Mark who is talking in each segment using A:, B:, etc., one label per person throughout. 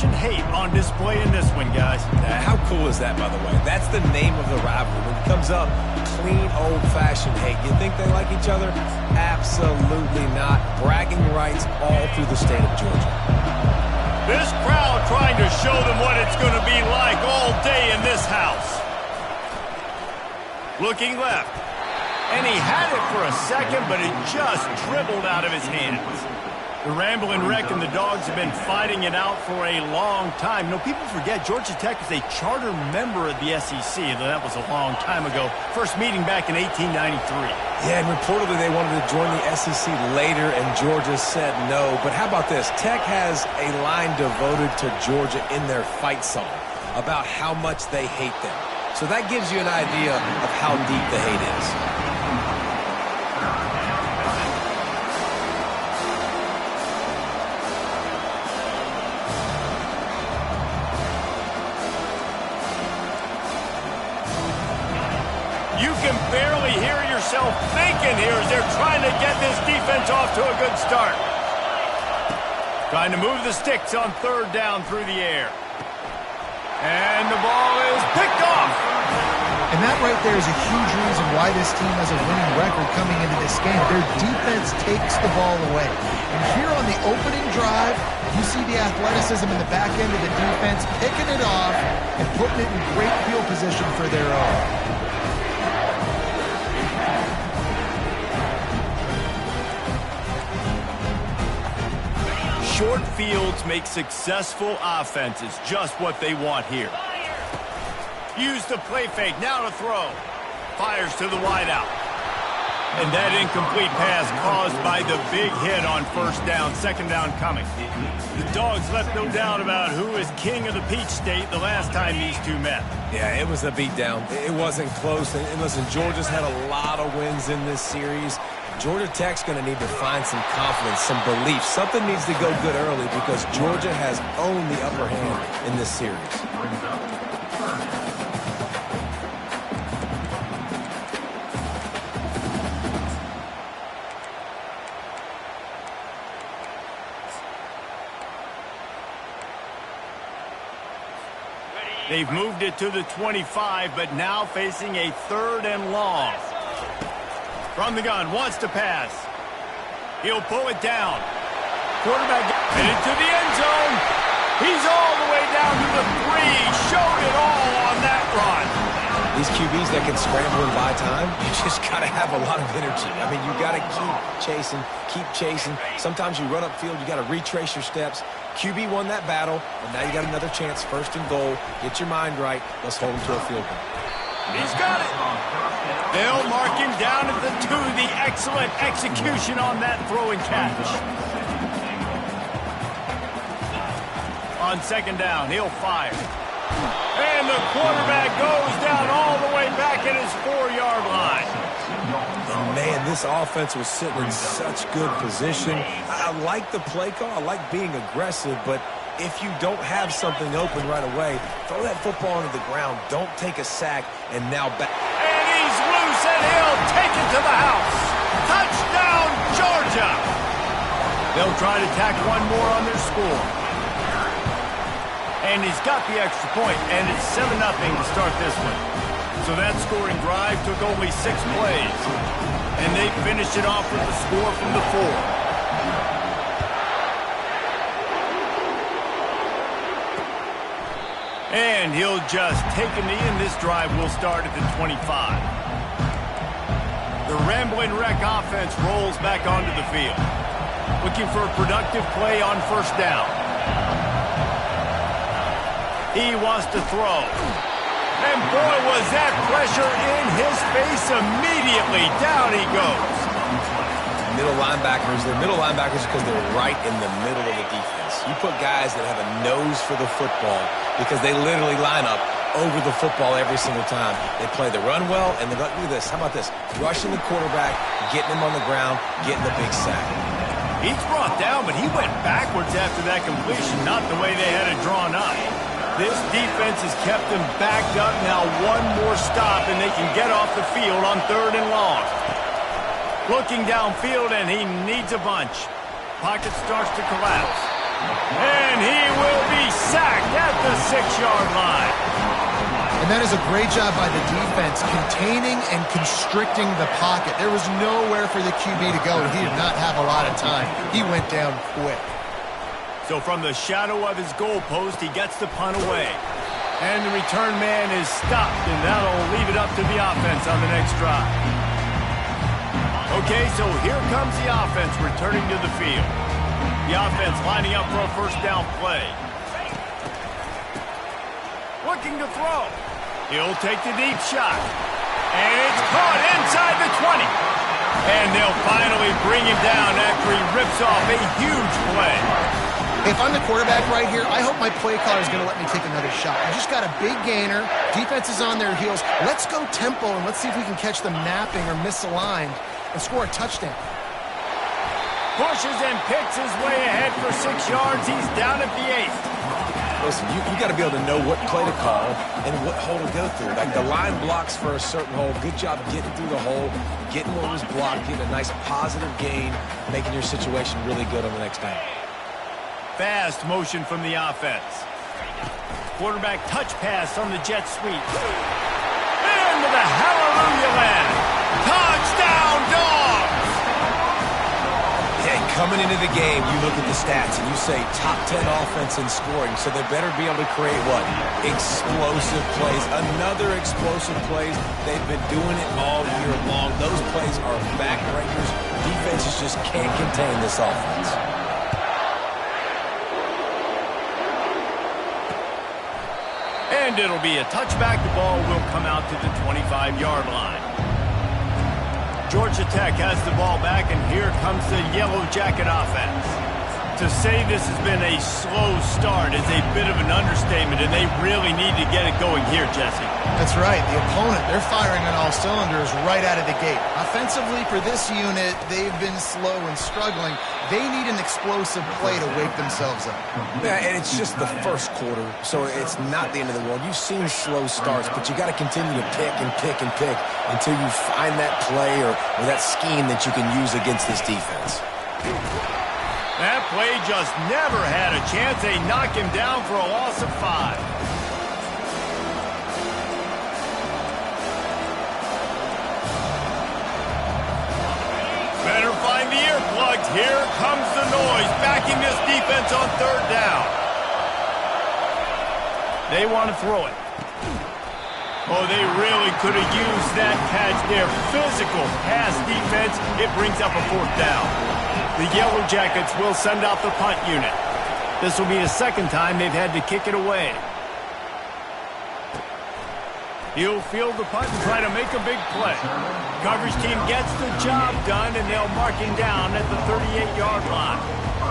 A: passion-hate on display in this one, guys.
B: How cool is that, by the way? That's the name of the rivalry. When it comes up, clean, old-fashioned hate. You think they like each other? Absolutely not. Bragging rights all through the state of Georgia.
A: This crowd trying to show them what it's going to be like all day in this house. Looking left. And he had it for a second, but it just dribbled out of his hands. The Ramblin' Wreck and the Dogs have been fighting it out for a long time. You know, people forget Georgia Tech is a charter member of the SEC. That was a long time ago. First meeting back in 1893.
B: Yeah, and reportedly they wanted to join the SEC later, and Georgia said no. But how about this? Tech has a line devoted to Georgia in their fight song about how much they hate them. So that gives you an idea of how deep the hate is.
A: You can barely hear yourself thinking here as they're trying to get this defense off to a good start. Trying to move the sticks on third down through the air. And the ball is picked off.
C: And that right there is a huge reason why this team has a winning record coming into this game. Their defense takes the ball away. And here on the opening drive, you see the athleticism in the back end of the defense, picking it off and putting it in great field position for their own.
A: Short fields make successful offenses just what they want here. Use the play fake, now to throw. Fires to the wideout. And that incomplete pass caused by the big hit on first down, second down coming. The Dogs left no doubt about who is king of the Peach State the last time these two met.
B: Yeah, it was a beatdown. It wasn't close. And listen, Georgia's had a lot of wins in this series. Georgia Tech's going to need to find some confidence, some belief. Something needs to go good early because Georgia has owned the upper hand in this series.
A: They've moved it to the 25, but now facing a third and long. From the gun, wants to pass. He'll pull it down. Quarterback headed to the end zone. He's all the way down to the 3. Showed it all on that run.
B: These QBs that can scramble and buy time, you just got to have a lot of energy. I mean, you got to keep chasing. Sometimes you run upfield, you got to retrace your steps. QB won that battle, and now you got another chance, first and goal. Get your mind right. Let's hold him to a field goal.
A: He's got it. They'll mark him down at the 2. The excellent execution on that throw and catch. On second down, he'll fire. And the quarterback goes down all the way back at his 4-yard line.
B: And man, this offense was sitting in such good position. I like the play call. I like being aggressive, but if you don't have something open right away, throw that football into the ground. Don't take a sack, and now back.
A: And he's loose, and he'll take it to the house. Touchdown, Georgia! They'll try to tack one more on their score. And he's got the extra point, and it's 7-0 to start this one. So that scoring drive took only 6 plays. And they finished it off with the score from the 4. And he'll just take a knee, and this drive will start at the 25. The Ramblin' Wreck offense rolls back onto the field. Looking for a productive play on first down. He wants to throw. And boy, was that pressure in his face immediately. Down he goes.
B: Middle linebackers, they're middle linebackers because they're right in the middle of the defense. You put guys that have a nose for the football because they literally line up over the football every single time. They play the run well, and look at this. How about this? Rushing the quarterback, getting him on the ground, getting the big sack.
A: He's brought down, but he went backwards after that completion, not the way they had it drawn up. This defense has kept them backed up. Now one more stop, and they can get off the field on third and long. Looking downfield, and he needs a bunch. Pocket starts to collapse. And he will be sacked 6-yard line.
C: And that is a great job by the defense, containing and constricting the pocket. There was nowhere for the QB to go, and he did not have a lot of time. He went down quick.
A: So from the shadow of his goalpost, he gets the punt away. And the return man is stopped, and that'll leave it up to the offense on the next drive. Okay, so here comes the offense returning to the field. The offense lining up for a first down play. Looking to throw. He'll take the deep shot. And it's caught inside the 20. And they'll finally bring him down after he rips off a huge play.
C: If I'm the quarterback right here, I hope my play caller is going to let me take another shot. I just got a big gainer. Defense is on their heels. Let's go tempo, and let's see if we can catch them napping or misaligned and score a touchdown.
A: Pushes and picks his way ahead for 6 yards. He's down at the 8th.
B: Listen, you got to be able to know what play to call and what hole to go through. Like the line blocks for a certain hole. Good job getting through the hole, getting what was blocked, getting a nice positive gain, making your situation really good on the next down.
A: Fast motion from the offense. Quarterback touch pass on the jet sweep. Into the hallelujah land. Touchdown, Dogs!
B: Yeah, coming into the game, you look at the stats and you say top 10 offense in scoring, so they better be able to create what? Explosive plays. Another explosive plays. They've been doing it all year long. Those plays are backbreakers. Defenses just can't contain this offense.
A: And it'll be a touchback. The ball will come out to the 25-yard line. Georgia Tech has the ball back, and here comes the Yellow Jacket offense. To say this has been a slow start is a bit of an understatement, and they really need to get it going here, Jesse.
C: That's right. The opponent, they're firing on all cylinders right out of the gate. Offensively, for this unit, they've been slow and struggling. They need an explosive play to wake themselves up.
B: Yeah, and it's just the first quarter, so it's not the end of the world. You've seen slow starts, but you got to continue to pick and pick and pick until you find that play or that scheme that you can use against this defense.
A: That play just never had a chance. They knock him down for a loss of 5. Better find the earplugs. Here comes the noise, backing this defense on 3rd down. They want to throw it. Oh, they really could have used that catch there. Physical pass defense. It brings up a 4th down. The Yellow Jackets will send out the punt unit. This will be the second time they've had to kick it away. He'll field the punt and try to make a big play. Coverage team gets the job done, and they'll mark him down at the 38-yard line.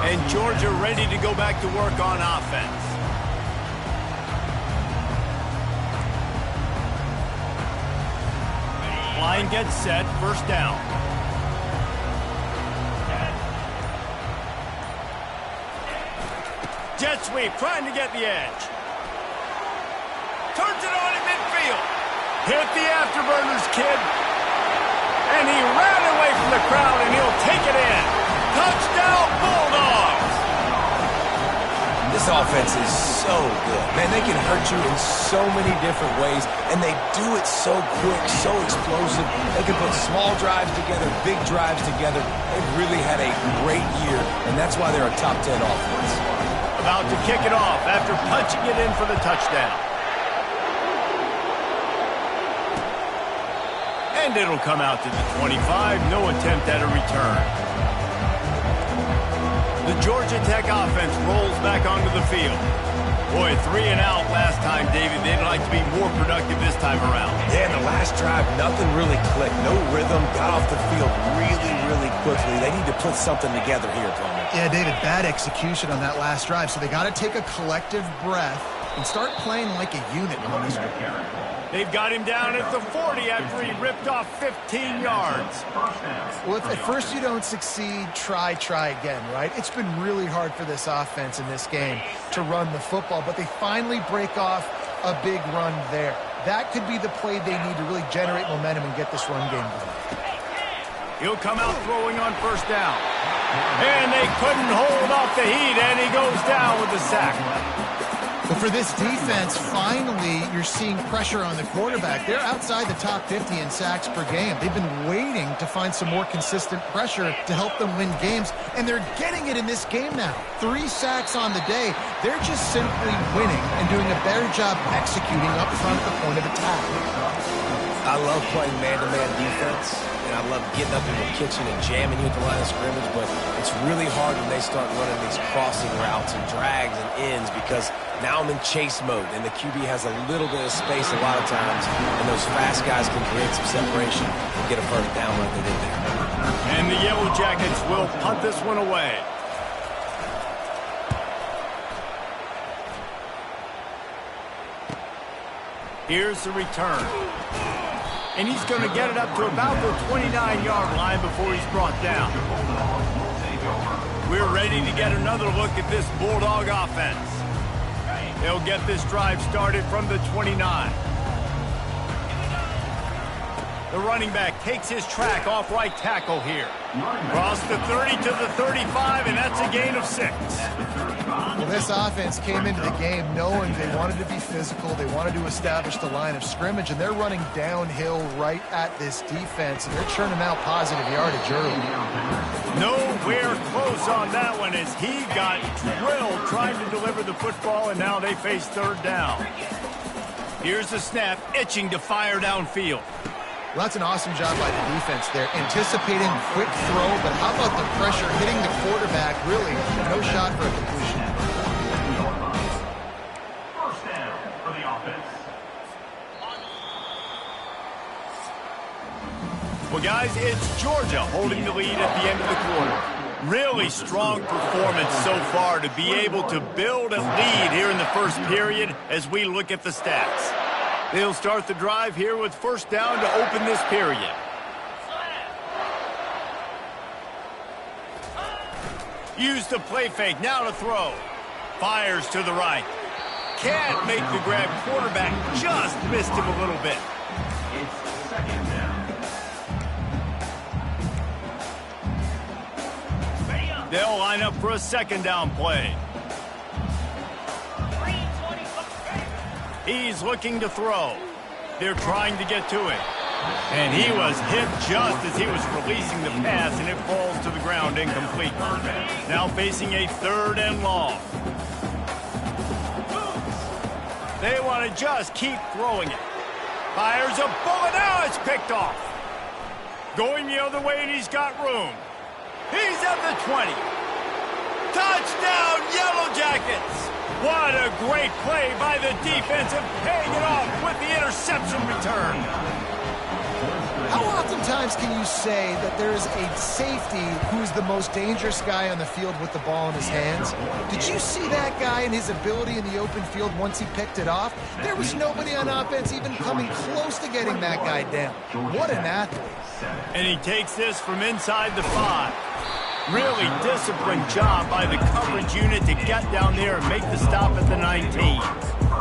A: And Georgia ready to go back to work on offense. Line gets set, 1st down. Jet sweep, trying to get the edge. Turns it on in midfield. Hit the afterburners, kid. And he ran away from the crowd, and he'll take it in. Touchdown, Bulldogs!
B: This offense is so good. Man, they can hurt you in so many different ways, and they do it so quick, so explosive. They can put small drives together, big drives together. They've really had a great year, and that's why they're a top 10 offense.
A: About to kick it off after punching it in for the touchdown. And it'll come out to the 25. No attempt at a return. The Georgia Tech offense rolls back onto the field. Boy, 3 and out last time, David. They'd like to be more productive this time around.
B: Yeah, in the last drive, nothing really clicked. No rhythm. Got off the field really, really quickly. They need to put something together here, Coleman.
C: Yeah, David, bad execution on that last drive, so they got to take a collective breath and start playing like a unit on this one.
A: They've got him down at the 40 after he ripped off 15 yards.
C: Well, if at first you don't succeed, try again, right? It's been really hard for this offense in this game to run the football, but they finally break off a big run there. That could be the play they need to really generate momentum and get this run game going.
A: He'll come out throwing on 1st down. And they couldn't hold off the heat, and he goes down with the sack.
C: The But for this defense, finally, you're seeing pressure on the quarterback. They're outside the top 50 in sacks per game. They've been waiting to find some more consistent pressure to help them win games, and they're getting it in this game now. 3 sacks on the day. They're just simply winning and doing a better job executing up front at the point of attack.
B: I love playing man-to-man defense, and I love getting up in the kitchen and jamming you at the line of scrimmage, but it's really hard when they start running these crossing routes and drags and ends because now I'm in chase mode, and the QB has a little bit of space a lot of times, and those fast guys can create some separation and get a first down like they did there.
A: And the Yellow Jackets will punt this one away. Here's the return. And he's going to get it up to about the 29-yard line before he's brought down. We're ready to get another look at this Bulldog offense. They'll get this drive started from the 29. The running back takes his track off right tackle here. Cross the 30 to the 35, and that's a gain of 6.
C: Well, this offense came into the game knowing they wanted to be physical. They wanted to establish the line of scrimmage, and they're running downhill right at this defense, and they're churning out positive yardage early.
A: Nowhere close on that one as he got drilled trying to deliver the football, and now they face third down. Here's the snap, itching to fire downfield.
C: Well, that's an awesome job by the defense there, anticipating quick throw, but how about the pressure hitting the quarterback? Really, no shot for a completion.
D: First down for the offense.
A: Well, guys, it's Georgia holding the lead at the end of the quarter. Really strong performance so far to be able to build a lead here in the first period as we look at the stats. They'll start the drive here with first down to open this period. Use the play fake, now to throw. Fires to the right. Can't make the grab. Quarterback just missed him a little bit.
D: It's second down.
A: They'll line up for a second down play. He's looking to throw. They're trying to get to it. And he was hit just as he was releasing the pass, and it falls to the ground incomplete. Now facing a third and long. They want to just keep throwing it. Fires a bullet. Now it's picked off. Going the other way, and he's got room. He's at the 20. Touchdown, Yellow Jackets! What a great play by the defense and paying it off with the interception return.
C: How oftentimes can you say that there's a safety who's the most dangerous guy on the field with the ball in his hands? Did you see that guy and his ability in the open field once he picked it off? There was nobody on offense even coming close to getting that guy down. What an athlete.
A: And he takes this from inside the 5. Really disciplined job by the coverage unit to get down there and make the stop at the 19.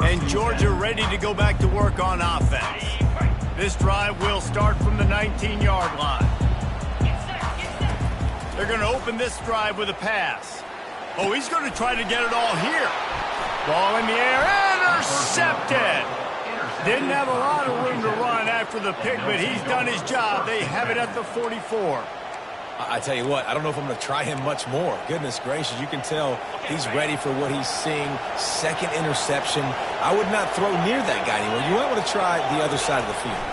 A: And Georgia ready to go back to work on offense. This drive will start from the 19-yard line. They're going to open this drive with a pass. Oh, he's going to try to get it all here. Ball in the air, intercepted. Didn't have a lot of room to run after the pick, but he's done his job. They have it at the 44.
B: I tell you what, I don't know if I'm going to try him much more. Goodness gracious, you can tell he's ready for what he's seeing. Second interception. I would not throw near that guy anymore. You might want to try the other side of the field.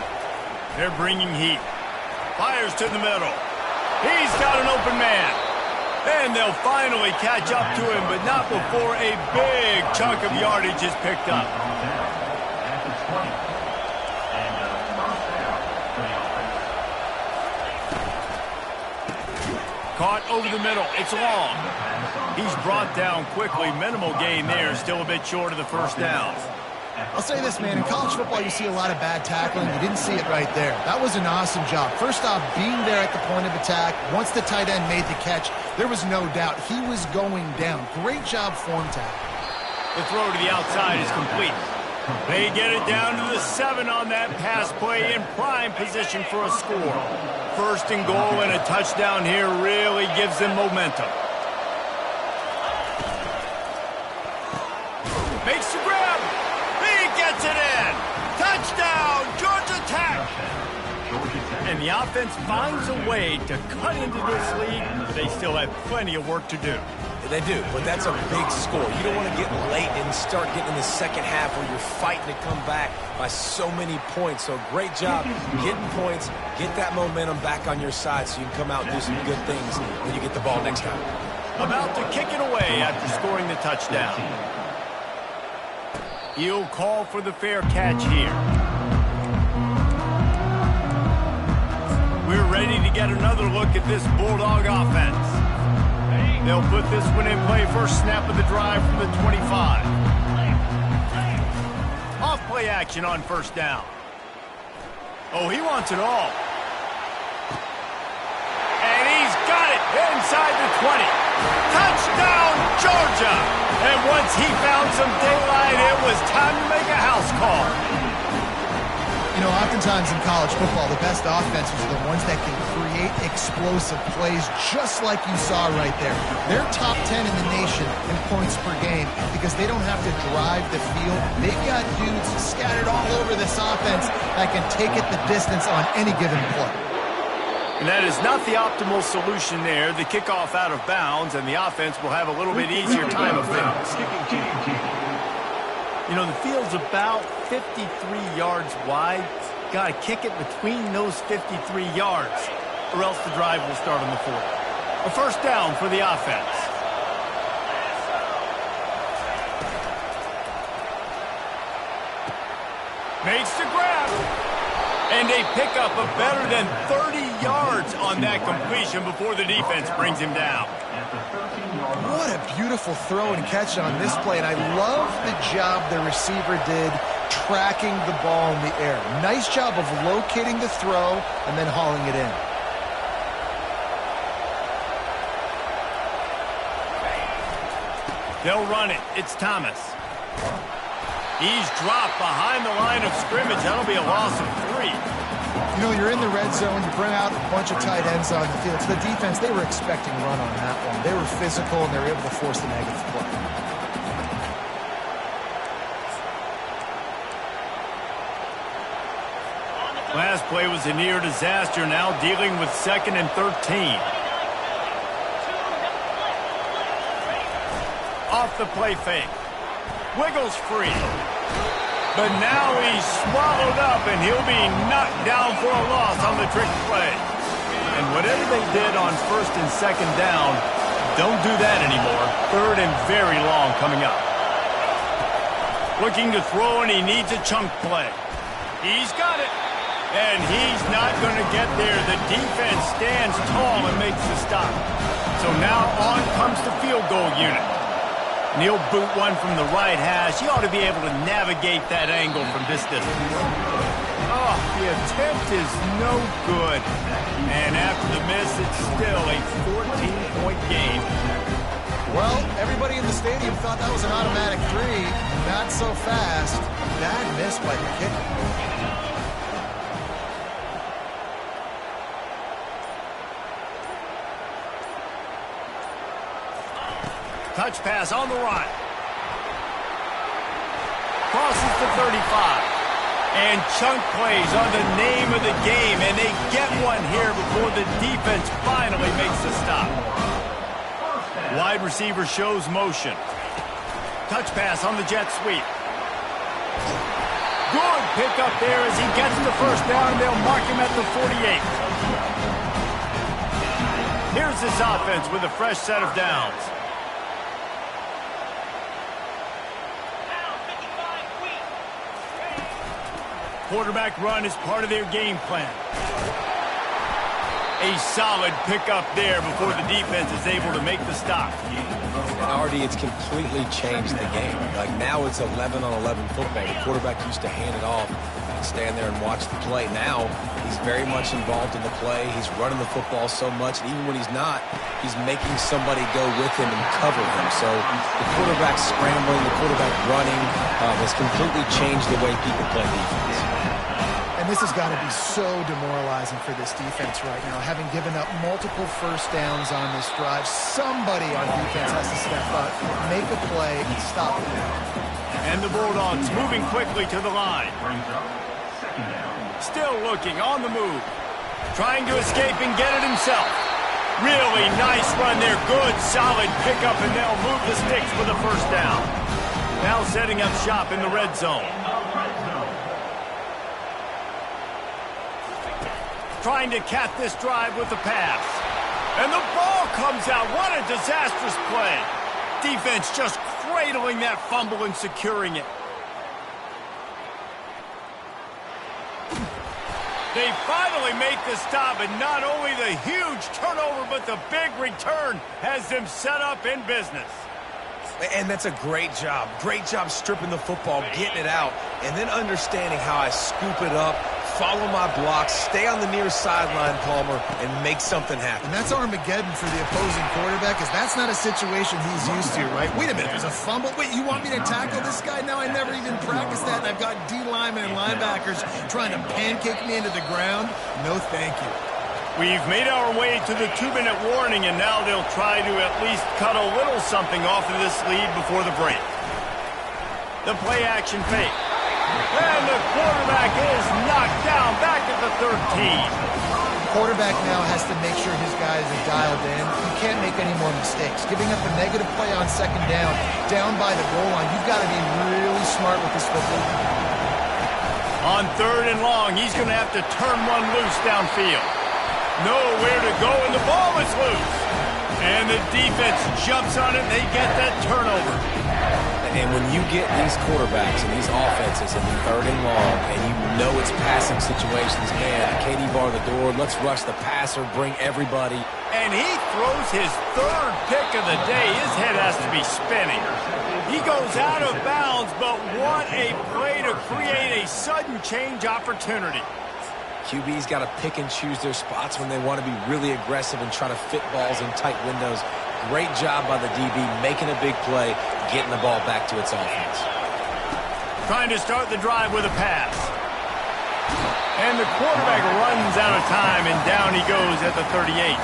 A: They're bringing heat. Fires to the middle. He's got an open man. And they'll finally catch up to him, but not before a big chunk of yardage is picked up. Caught over the middle. It's long. He's brought down quickly. Minimal gain there. Still a bit short of the first down.
C: I'll say this, man. In college football, you see a lot of bad tackling. You didn't see it right there. That was an awesome job. First off, being there at the point of attack. Once the tight end made the catch, there was no doubt he was going down. Great job form tackle.
A: The throw to the outside is complete. They get it down to the 7 on that pass play in prime position for a score. First and goal and a touchdown here really gives them momentum. Makes the grab. He gets it in. Touchdown, Georgia Tech. And the offense finds a way to cut into this lead, but they still have plenty of work to do.
B: They do, but that's a big score. You don't want to get late and start getting in the second half where you're fighting to come back by so many points. So great job getting points, get that momentum back on your side so you can come out and do some good things when you get the ball next time.
A: About to kick it away after scoring the touchdown. He'll call for the fair catch here. We're ready to get another look at this Bulldog offense. They'll put this one in play. First snap of the drive from the 25. Off play action on first down. Oh, he wants it all. And he's got it inside the 20. Touchdown, Georgia! And once he found some daylight, it was time to make a house call.
C: You know, oftentimes in college football, the best offenses are the ones that can create explosive plays just like you saw right there. They're top 10 in the nation in points per game because they don't have to drive the field. They've got dudes scattered all over this offense that can take it the distance on any given play.
A: And that is not the optimal solution there. The kickoff out of bounds, and the offense will have a little bit easier time of things. You know, the field's about 53 yards wide. Got to kick it between those 53 yards, or else the drive will start on the 40. A first down for the offense. Makes the grab. And they pick up a better than 30 yards on that completion before the defense brings him down.
C: What a beautiful throw and catch on this play, and I love the job the receiver did tracking the ball in the air. Nice job of locating the throw and then hauling it in.
A: They'll run it. It's Thomas. He's dropped behind the line of scrimmage. That'll be a loss of 3.
C: You know, you're in the red zone, you bring out a bunch of tight ends on the field. So the defense, they were expecting run on that one. They were physical, and they were able to force the negative play.
A: Last play was a near disaster, now dealing with 2nd and 13. Off the play fake. Wiggles free. But now he's swallowed up, and he'll be knocked down for a loss on the trick play. And whatever they did on 1st and 2nd down, don't do that anymore. 3rd and very long coming up. Looking to throw, and he needs a chunk play. He's got it. And he's not going to get there. The defense stands tall and makes the stop. So now on comes the field goal unit. And he'll boot one from the right hash. He ought to be able to navigate that angle from this distance. Oh, the attempt is no good. And after the miss, it's still a 14-point game.
C: Well, everybody in the stadium thought that was an automatic 3. Not so fast. Bad miss by the kicker.
A: Touch pass on the run. Crosses the 35. And chunk plays on the name of the game, and they get one here before the defense finally makes the stop. Wide receiver shows motion. Touch pass on the jet sweep. Good pickup there as he gets the first down. They'll mark him at the 48. Here's this offense with a fresh set of downs. Quarterback run is part of their game plan. A solid pickup there before the defense is able to make the stop.
B: And Artie, it's completely changed the game. Like now it's 11-on-11 football. The quarterback used to hand it off and stand there and watch the play. Now he's very much involved in the play. He's running the football so much, and even when he's not, he's making somebody go with him and cover him. So the quarterback scrambling, the quarterback running has completely changed the way people play defense.
C: And this has got to be so demoralizing for this defense right now. Having given up multiple first downs on this drive, somebody on defense has to step up, make a play, and stop it.
A: And the Bulldogs moving quickly to the line.
D: Brings up second down.
A: Still looking on the move. Trying to escape and get it himself. Really nice run there. Good, solid pickup, and they'll move the sticks for the first down. Now setting up shop in the red zone. Trying to cap this drive with the pass. And the ball comes out. What a disastrous play. Defense just cradling that fumble and securing it. They finally make the stop, and not only the huge turnover, but the big return has them set up in business.
B: And that's a great job. Great job stripping the football, getting it out, and then understanding how I scoop it up, follow my blocks, stay on the near sideline, Palmer, and make something happen.
C: And that's Armageddon for the opposing quarterback, because that's not a situation he's used to, right? Wait a minute, there's a fumble. Wait, you want me to tackle this guy? No, I never even practiced that, and I've got D linemen and linebackers trying to pancake me into the ground. No, thank you.
A: We've made our way to the 2-minute warning, and now they'll try to at least cut a little something off of this lead before the break. The play-action fake. And the quarterback is knocked down back at the 13.
C: The quarterback now has to make sure his guys are dialed in. He can't make any more mistakes. Giving up a negative play on second down by the goal line, you've got to be really smart with this football.
A: On 3rd and long, he's going to have to turn one loose downfield. Nowhere to go, and the ball is loose. And the defense jumps on it, and they get that turnover.
B: And when you get these quarterbacks and these offenses in 3rd and long, and you know it's passing situations, man, KD bar the door, let's rush the passer, bring everybody.
A: And he throws his 3rd pick of the day. His head has to be spinning. He goes out of bounds, but what a play to create a sudden change opportunity.
B: QB's got to pick and choose their spots when they want to be really aggressive and try to fit balls in tight windows. Great job by the DB making a big play, getting the ball back to its offense.
A: Trying to start the drive with a pass. And the quarterback runs out of time, and down he goes at the 38.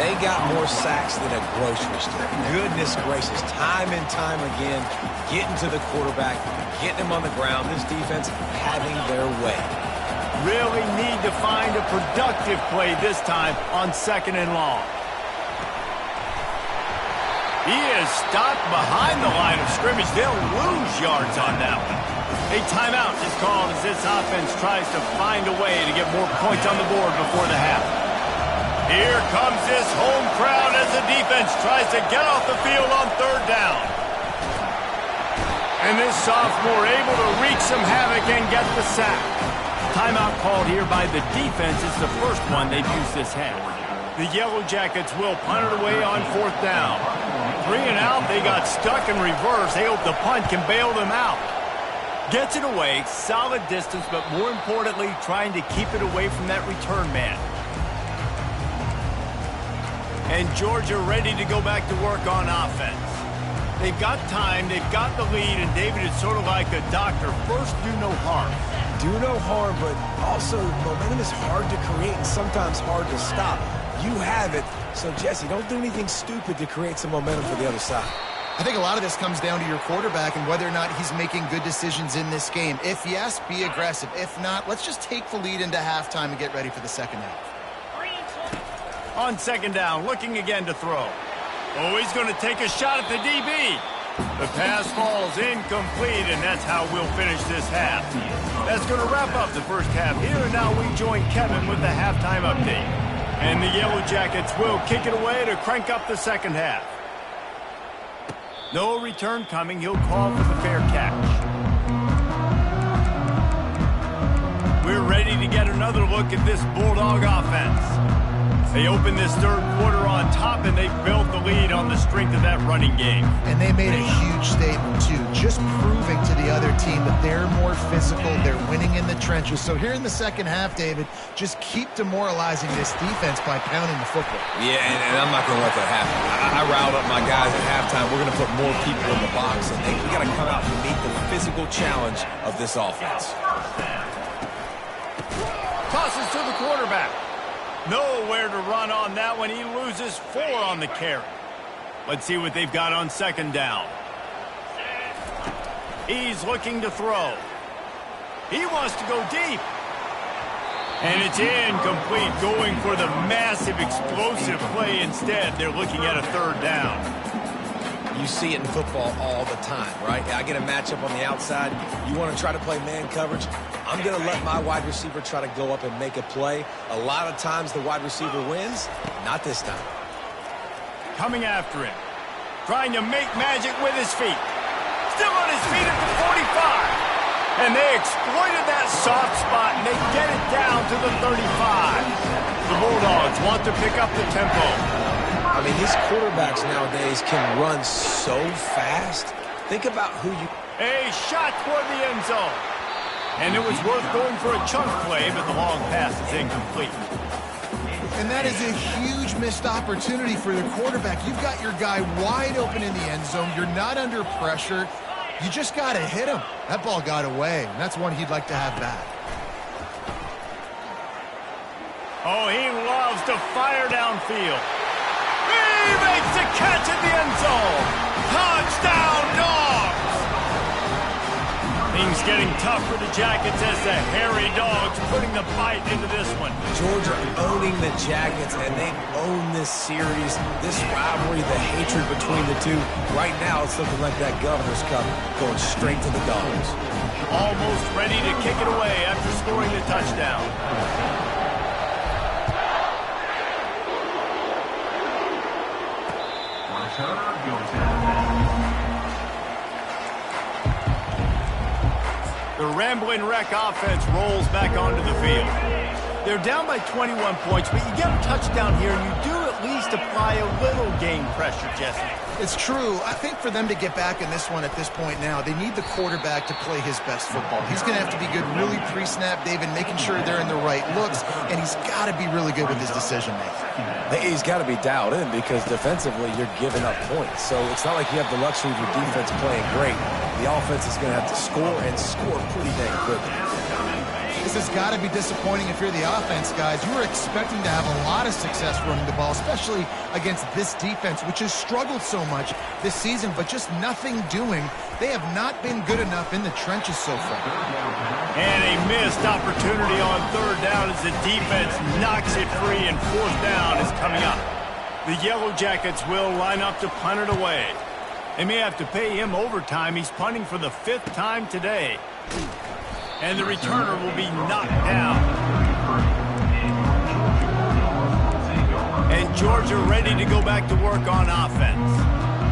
B: They got more sacks than a grocery store. Goodness gracious, time and time again, getting to the quarterback, getting him on the ground. This defense having their way.
A: Really need to find a productive play this time on 2nd and long. He is stopped behind the line of scrimmage. They'll lose yards on that one. A timeout is called as this offense tries to find a way to get more points on the board before the half. Here comes this home crowd as the defense tries to get off the field on 3rd down. And this sophomore able to wreak some havoc and get the sack. Timeout called here by the defense. It's the first one they've used this half. The Yellow Jackets will punt it away on 4th down. 3 and out, they got stuck in reverse. They hope the punt can bail them out. Gets it away, solid distance, but more importantly, trying to keep it away from that return man. And Georgia ready to go back to work on offense. They've got time, they've got the lead, and David is sort of like a doctor. First, do no harm.
B: Do no harm, but also momentum is hard to create and sometimes hard to stop. You have it, so Jesse, don't do anything stupid to create some momentum for the other side.
C: I think a lot of this comes down to your quarterback and whether or not he's making good decisions in this game. If yes, be aggressive. If not, let's just take the lead into halftime and get ready for the second half.
A: On 2nd down, looking again to throw. Oh, he's going to take a shot at the DB. The pass falls incomplete, and that's how we'll finish this half. That's going to wrap up the first half here, and now we join Kevin with the halftime update. And the Yellow Jackets will kick it away to crank up the second half. No return coming. He'll call for the fair catch. We're ready to get another look at this Bulldog offense. They opened this 3rd quarter on top, and they built the lead on the strength of that running game.
C: And they made a huge statement, too, just proving to the other team that they're more physical, they're winning in the trenches. So here in the second half, David, just keep demoralizing this defense by pounding the football.
B: Yeah, and I'm not going to let that happen. I riled up my guys at halftime. We're going to put more people in the box, and we got to come out and meet the physical challenge of this offense.
A: Tosses to the quarterback. Nowhere to run on that one. He loses 4 on the carry. Let's see what they've got on 2nd down. He's looking to throw. He wants to go deep. And it's incomplete, going for the massive explosive play instead. They're looking at a third down.
B: You see it in football all the time, right? I get a matchup on the outside. You want to try to play man coverage. I'm going to let my wide receiver try to go up and make a play. A lot of times the wide receiver wins. Not this time.
A: Coming after him. Trying to make magic with his feet. Still on his feet at the 45. And they exploited that soft spot, and they get it down to the 35. The Bulldogs want to pick up the tempo.
B: I mean, these quarterbacks nowadays can run so fast. Think about who you...
A: A shot toward the end zone. And it was worth going for a chunk play, but the long pass is incomplete.
C: And that is a huge missed opportunity for the quarterback. You've got your guy wide open in the end zone. You're not under pressure. You just got to hit him. That ball got away, and that's one he'd like to have back.
A: Oh, he loves to fire downfield. He makes the catch at the end zone. Touchdown, Dogs! Things getting tough for the Jackets as the hairy Dogs putting the bite into this one.
B: Georgia owning the Jackets, and they own this series, this rivalry, the hatred between the two. Right now, it's looking like that Governor's Cup going straight to the Dogs.
A: Almost ready to kick it away after scoring the touchdown. The Ramblin' Wreck offense rolls back onto the field. They're down by 21 points, but you get a touchdown here, and you do at least apply a little game pressure, Jesse.
C: It's true. I think for them to get back in this one at this point now, they need the quarterback to play his best football. He's going to have to be good really pre-snap, David, making sure they're in the right looks, and he's got to be really good with his decision-making.
B: He's got to be dialed in because defensively you're giving up points. So it's not like you have the luxury of your defense playing great. The offense is going to have to score and score pretty dang quickly.
C: This has got to be disappointing if you're the offense, guys. You were expecting to have a lot of success running the ball, especially against this defense, which has struggled so much this season, but just nothing doing. They have not been good enough in the trenches so far.
A: And a missed opportunity on third down as the defense knocks it free, and fourth down is coming up. The Yellow Jackets will line up to punt it away. They may have to pay him overtime. He's punting for the 5th time today. And the returner will be knocked down. And Georgia ready to go back to work on offense.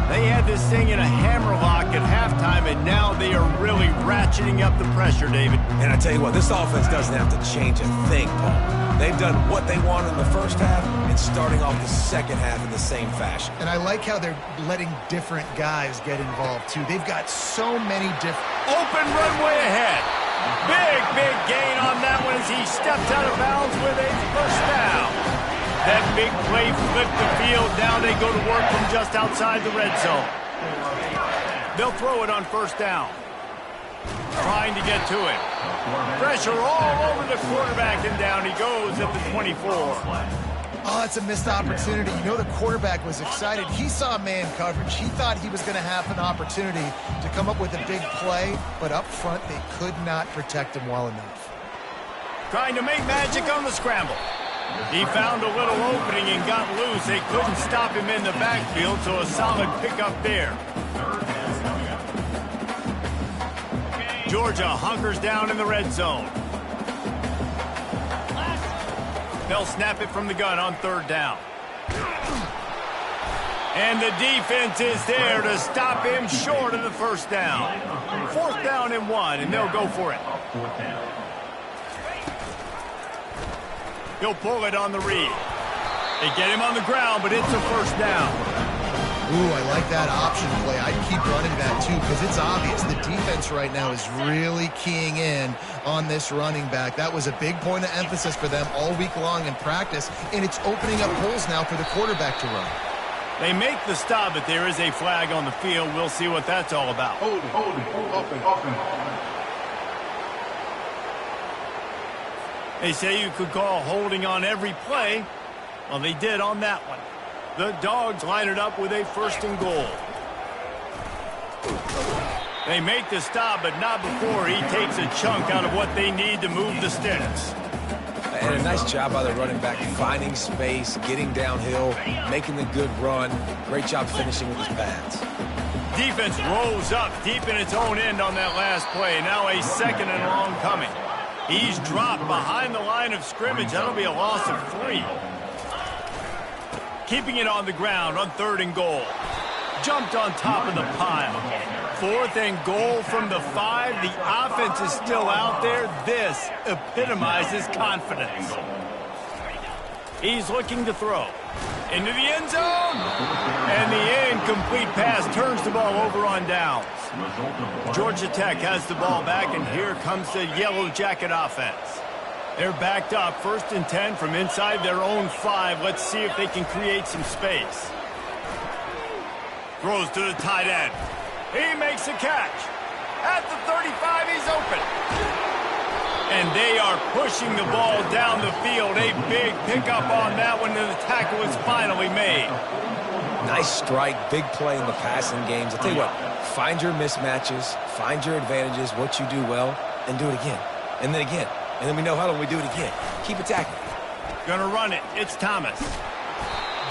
A: They had this thing in a hammerlock at halftime, and now they are really ratcheting up the pressure, David.
B: And I tell you what, this offense doesn't have to change a thing, Paul. They've done what they wanted in the first half and starting off the second half in the same fashion.
C: And I like how they're letting different guys get involved, too. They've got so many different...
A: Open runway ahead. Big gain on that one as he stepped out of bounds with a first down. That big play flipped the field. Now they go to work from just outside the red zone. They'll throw it on first down. Trying to get to it. Pressure all over the quarterback, and down he goes at the 24.
C: Oh, that's a missed opportunity. You know the quarterback was excited. He saw man coverage. He thought he was going to have an opportunity to come up with a big play, but up front they could not protect him well enough.
A: Trying to make magic on the scramble. He found a little opening and got loose. They couldn't stop him in the backfield, so a solid pickup there. Georgia hunkers down in the red zone. They'll snap it from the gun on third down. And the defense is there to stop him short of the first down. Fourth down and 1, and they'll go for it. He'll pull it on the read. They get him on the ground, but it's a first down.
C: Ooh, I like that option play. I'd keep running that, too, because it's obvious the defense right now is really keying in on this running back. That was a big point of emphasis for them all week long in practice, and it's opening up holes now for the quarterback to run.
A: They make the stop, but there is a flag on the field. We'll see what that's all about.
D: Hold it.
A: They say you could call holding on every play. Well, they did on that one. The Dogs line it up with a 1st and goal. They make the stop, but not before he takes a chunk out of what they need to move the sticks.
B: And a nice job by the running back, finding space, getting downhill, making the good run. Great job finishing with his pads.
A: Defense rolls up deep in its own end on that last play. Now a 2nd and long coming. He's dropped behind the line of scrimmage. That'll be a loss of 3. Keeping it on the ground on 3rd and goal. Jumped on top of the pile. 4th and goal from the 5. The offense is still out there. This epitomizes confidence. He's looking to throw. Into the end zone. And the incomplete pass turns the ball over on downs. Georgia Tech has the ball back, and here comes the Yellow Jacket offense. They're backed up, 1st and 10 from inside their own 5. Let's see if they can create some space. Throws to the tight end. He makes a catch. At the 35, he's open. And they are pushing the ball down the field. A big pickup on that one, and the tackle is finally made.
B: Nice strike, big play in the passing games. I'll tell you what, find your mismatches, find your advantages, what you do well, and do it again. And then again. And then we know how we do it again. Keep attacking.
A: Gonna run it. It's Thomas.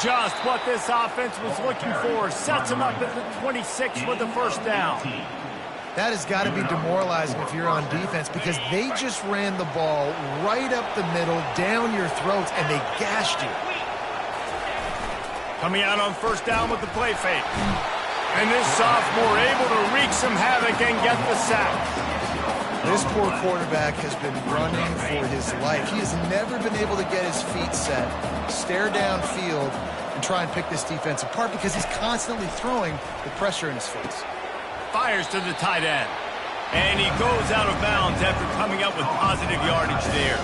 A: Just what this offense was looking for. Sets him up at the 26 with the 1st down.
C: That has got to be demoralizing if you're on defense, because they just ran the ball right up the middle, down your throats, and they gashed you.
A: Coming out on 1st down with the play fake. And this sophomore able to wreak some havoc and get the sack.
C: This poor quarterback has been running for his life. He has never been able to get his feet set, stare downfield, and try and pick this defense apart, because he's constantly throwing with pressure in his face.
A: Fires to the tight end. And he goes out of bounds after coming up with positive yardage there.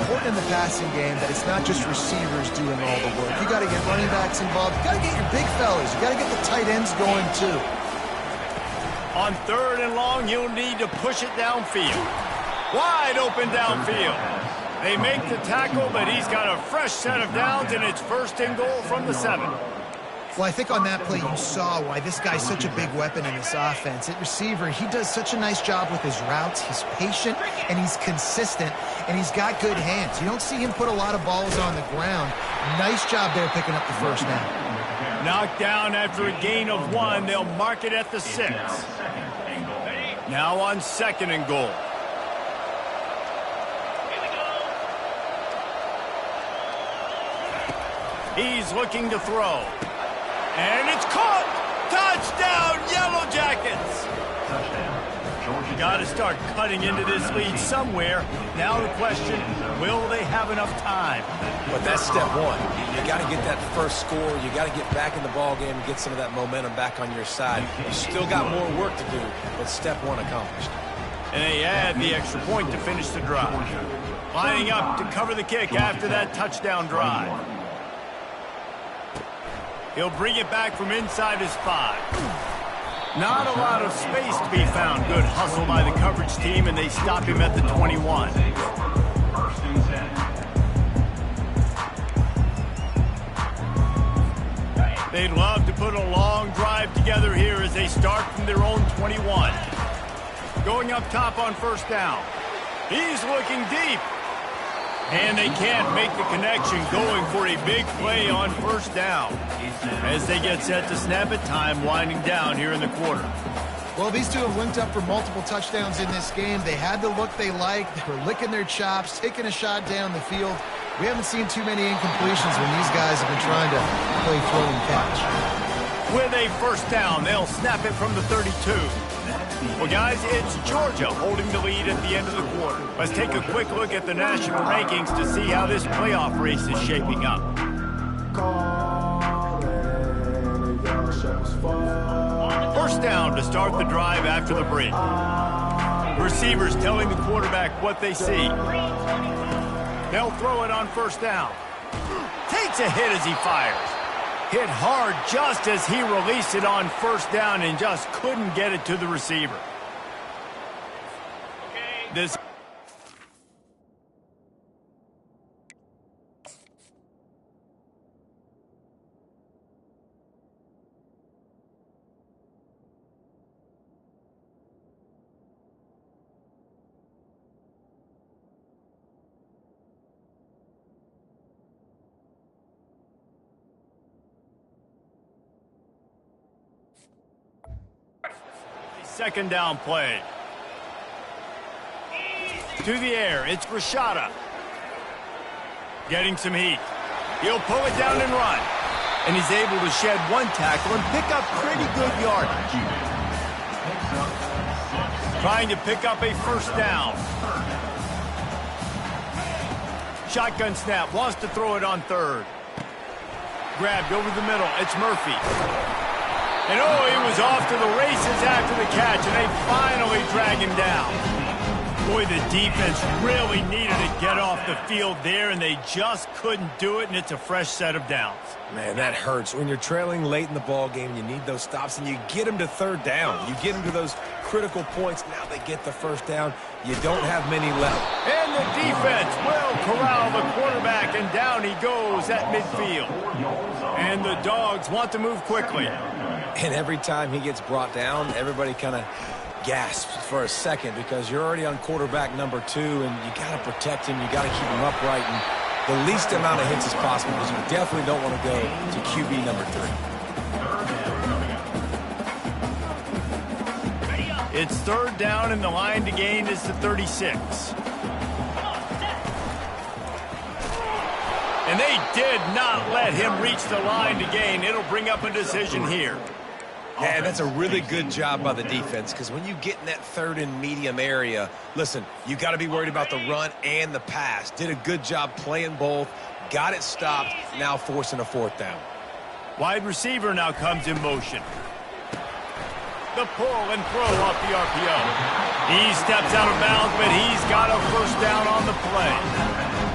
C: Important in the passing game that it's not just receivers doing all the work. You got to get running backs involved. You got to get your big fellas. You got to get the tight ends going too.
A: On 3rd and long, you'll need to push it downfield. Wide open downfield. They make the tackle, but he's got a fresh set of downs, and it's 1st and goal from the 7.
C: Well, I think on that play you saw why this guy's such a big weapon in this offense. At receiver, he does such a nice job with his routes. He's patient, and he's consistent, and he's got good hands. You don't see him put a lot of balls on the ground. Nice job there picking up the 1st down.
A: Knocked down after a gain of 1. They'll mark it at the 6. Now on 2nd and goal. He's looking to throw. And it's caught! Touchdown, Yellow Jackets! Got to start cutting into this lead somewhere. Now the question, will they have enough time?
B: But that's step 1. You got to get that first score. You got to get back in the ball game and get some of that momentum back on your side. You still got more work to do, but step 1 accomplished.
A: And they add the extra point to finish the drive. Lining up to cover the kick after that touchdown drive. He'll bring it back from inside his 5. Not a lot of space to be found. Good hustle by the coverage team, and they stop him at the 21. They'd love to put a long drive together here as they start from their own 21. Going up top on 1st down. He's looking deep. And they can't make the connection, going for a big play on 1st down. As they get set to snap it, time winding down here in the quarter.
C: Well, these two have linked up for multiple touchdowns in this game. They had the look they liked. They were licking their chops, taking a shot down the field. We haven't seen too many incompletions when these guys have been trying to play throw and catch.
A: With a 1st down, they'll snap it from the 32. Well, guys, it's Georgia holding the lead at the end of the quarter. Let's take a quick look at the national rankings to see how this playoff race is shaping up. 1st down to start the drive after the break. Receivers telling the quarterback what they see. They'll throw it on 1st down. Takes a hit as he fires. Hit hard just as he released it on 1st down and just couldn't get it to the receiver. This second down play. To the air, it's Rashada. Getting some heat. He'll pull it down and run. And he's able to shed one tackle and pick up pretty good yardage. Trying to pick up a first down. Shotgun snap, wants to throw it on third. Grabbed over the middle, it's Murphy. And oh, he was off to the races after the catch, and they finally drag him down. Boy, the defense really needed to get off the field there, and they just couldn't do it, and it's a fresh set of downs.
B: Man, that hurts. When you're trailing late in the ball game, you need those stops, and you get them to third down. You get them to those critical points. Now they get the first down. You don't have many left.
A: And the defense will corral the quarterback, and down he goes at midfield. And the Dogs want to move quickly.
B: And every time he gets brought down, everybody kind of gasps for a second because you're already on quarterback number 2, and you got to protect him. You got to keep him upright and the least amount of hits as possible because you definitely don't want to go to QB number 3.
A: It's third down, and the line to gain is the 36. And they did not let him reach the line to gain. It'll bring up a decision here.
B: Yeah, that's a really good job by the defense because when you get in that third and medium area, listen, you got to be worried about the run and the pass. Did a good job playing both, got it stopped, now forcing a fourth down.
A: Wide receiver now comes in motion. The pull and throw off the RPO. He steps out of bounds, but he's got a first down on the play.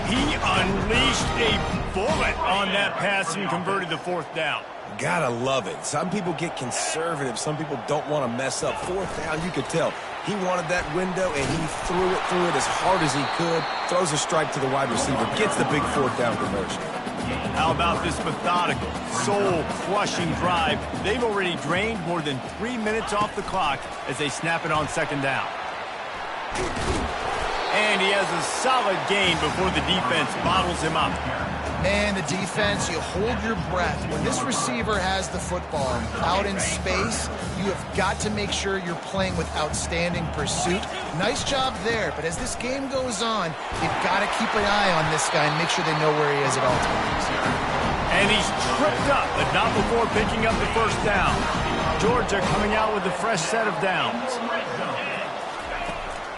A: He unleashed a bullet on that pass and converted the fourth down.
B: Gotta love it. Some people get conservative. Some people don't want to mess up. Fourth down, you could tell. He wanted that window, and he threw it as hard as he could. Throws a strike to the wide receiver. Gets the big fourth down conversion.
A: How about this methodical, soul-crushing drive? They've already drained more than 3 minutes off the clock as they snap it on second down. And he has a solid gain before the defense bottles him up.
C: Man, the defense, you hold your breath. When this receiver has the football out in space, you have got to make sure you're playing with outstanding pursuit. Nice job there, but as this game goes on, you've got to keep an eye on this guy and make sure they know where he is at all times.
A: And he's tripped up, but not before picking up the first down. Georgia coming out with a fresh set of downs.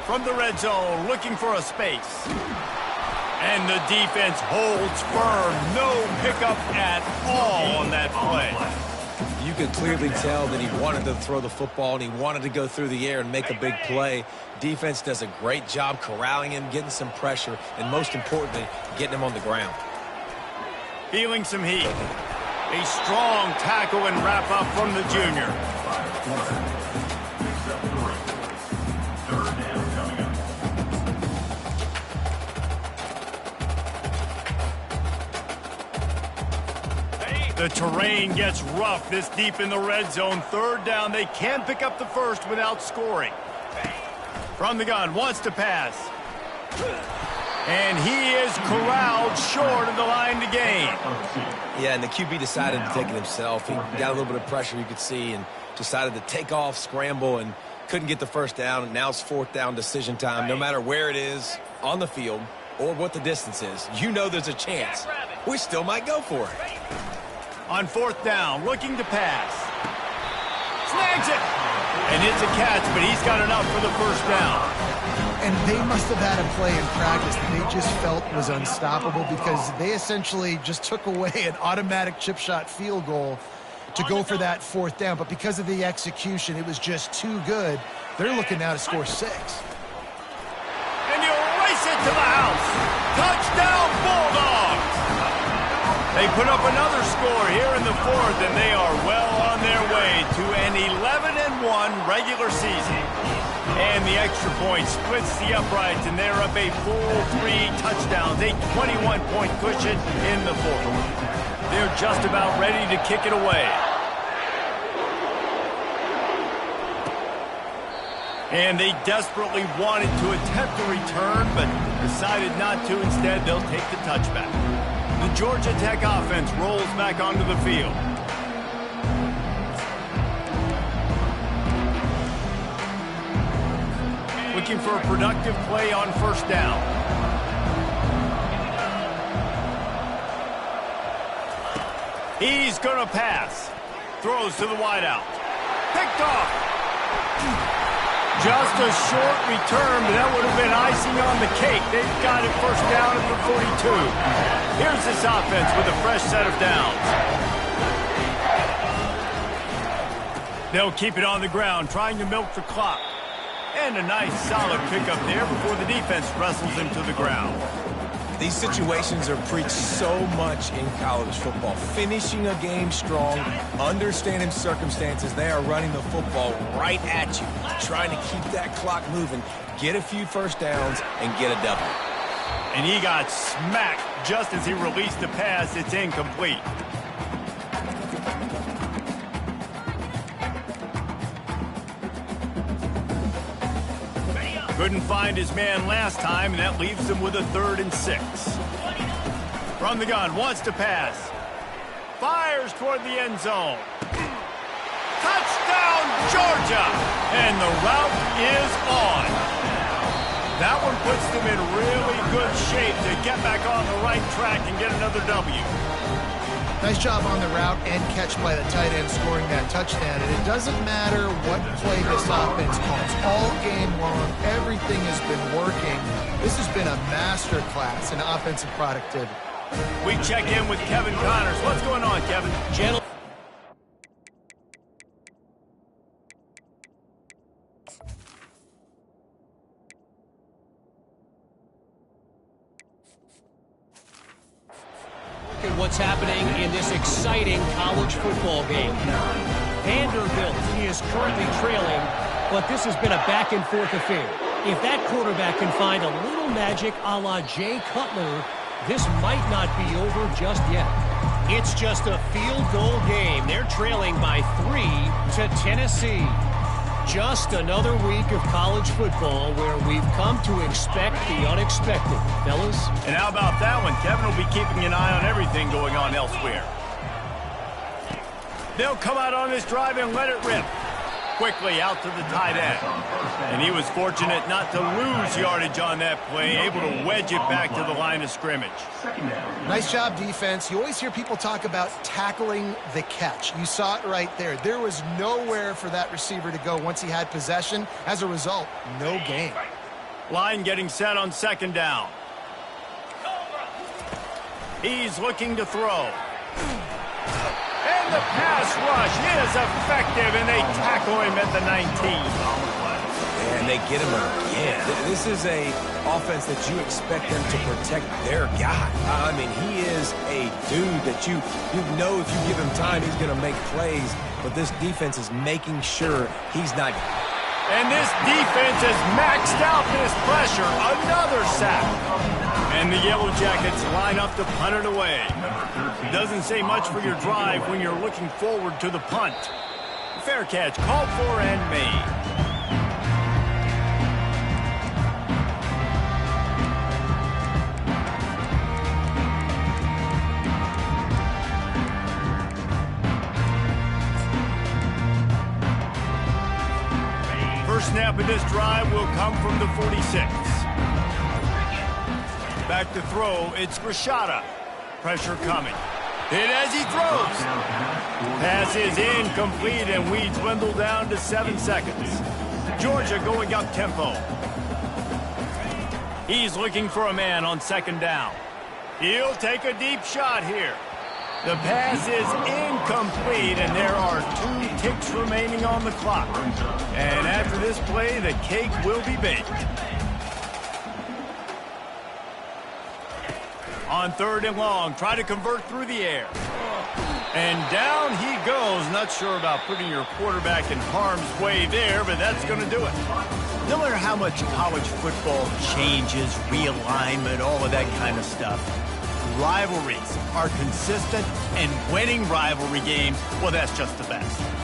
A: From the red zone, looking for a space. And the defense holds firm. No pickup at all on that play.
B: You could clearly tell that he wanted to throw the football and he wanted to go through the air and make a big play. Defense does a great job corralling him, getting some pressure, and most importantly, getting him on the ground.
A: Feeling some heat. A strong tackle and wrap up from the junior. The terrain gets rough this deep in the red zone. Third down, they can pick up the first without scoring. From the gun, wants to pass. And he is corralled short of the line to gain.
B: Yeah, and the QB decided to take it himself. He got a little bit of pressure, you could see, and decided to take off, scramble, and couldn't get the first down. Now it's fourth down decision time. No matter where it is on the field or what the distance is, you know there's a chance. We still might go for it.
A: On fourth down, looking to pass. Snags it! And it's a catch, but he's got enough for the first down.
C: And they must have had a play in practice that they just felt was unstoppable because they essentially just took away an automatic chip shot field goal to go for that fourth down. But because of the execution, it was just too good. They're looking now to score 6.
A: And he'll race it to the house. Touchdown, Bulldogs! They put up another score here in the fourth, and they are well on their way to an 11-1 regular season. And the extra point splits the uprights, and they're up a full 3 touchdowns, a 21-point cushion in the fourth. They're just about ready to kick it away. And they desperately wanted to attempt a return, but decided not to. Instead, they'll take the touchback. The Georgia Tech offense rolls back onto the field. looking for a productive play on first down. He's going to pass. Throws to the wideout. Picked off. Just a short return, but that would have been icing on the cake. They've got it first down at the 42. Here's this offense with a fresh set of downs. They'll keep it on the ground, trying to milk the clock. And a nice solid pickup there before the defense wrestles him to the ground.
B: These situations are preached so much in college football. Finishing a game strong, understanding circumstances. They are running the football right at you, trying to keep that clock moving, get a few first downs, and get a W.
A: And he got smacked just as he released the pass. It's incomplete. Couldn't find his man last time, and that leaves him with a 3rd and 6. From the gun, wants to pass. Fires toward the end zone. Touchdown, Georgia! And the route is on. That one puts them in really good shape to get back on the right track and get another W.
C: Nice job on the route and catch by the tight end scoring that touchdown. And it doesn't matter what play this offense calls. All game long, everything has been working. This has been a masterclass in offensive productivity.
A: We check in with Kevin Connors. What's going on, Kevin?
E: What's happening in this exciting college football game. Vanderbilt is currently trailing, but this has been a back-and-forth affair. If that quarterback can find a little magic a la Jay Cutler, this might not be over just yet. It's just a field goal game. They're trailing by 3 to Tennessee. Just another week of college football where we've come to expect the unexpected, fellas.
A: And how about that one? Kevin will be keeping an eye on everything going on elsewhere. They'll come out on this drive and let it rip. Quickly out to the tight end. And he was fortunate not to lose yardage on that play, able to wedge it back to the line of scrimmage.
C: Nice job, defense. You always hear people talk about tackling the catch. You saw it right there. There was nowhere for that receiver to go once he had possession. As a result, no gain.
A: Line getting set on 2nd down. He's looking to throw. And the pass rush is effective, and they tackle him at the 19.
B: And they get him again. This is a offense that you expect them to protect their guy. I mean, he is a dude that you know if you give him time, he's going to make plays. But this defense is making sure he's not.
A: And this defense has maxed out this pressure. Another sack. And the Yellow Jackets line up to punt it away. It doesn't say much for your drive when you're looking forward to the punt. Fair catch called for and made. First snap of this drive will come from the 46. Back to throw, it's Rashada. Pressure coming. Hit as he throws. Pass is incomplete, and we dwindle down to 7 seconds. Georgia going up tempo. He's looking for a man on 2nd down. He'll take a deep shot here. The pass is incomplete, and there are 2 ticks remaining on the clock. And after this play, the cake will be baked. On 3rd and long, try to convert through the air. And down he goes. Not sure about putting your quarterback in harm's way there, but that's going to do it. No matter how much college football changes, realignment, all of that kind of stuff, rivalries are consistent, and winning rivalry games, well, that's just the best.